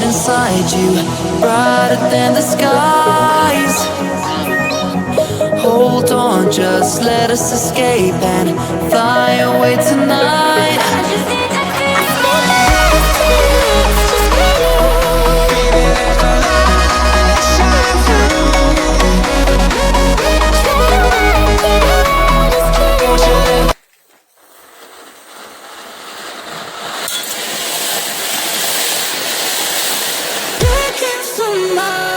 inside you, brighter than the skies. Hold on, just let us escape and fly away tonight. I just need to feel my legs tonight. Just baby, let the light shine through. Looking for my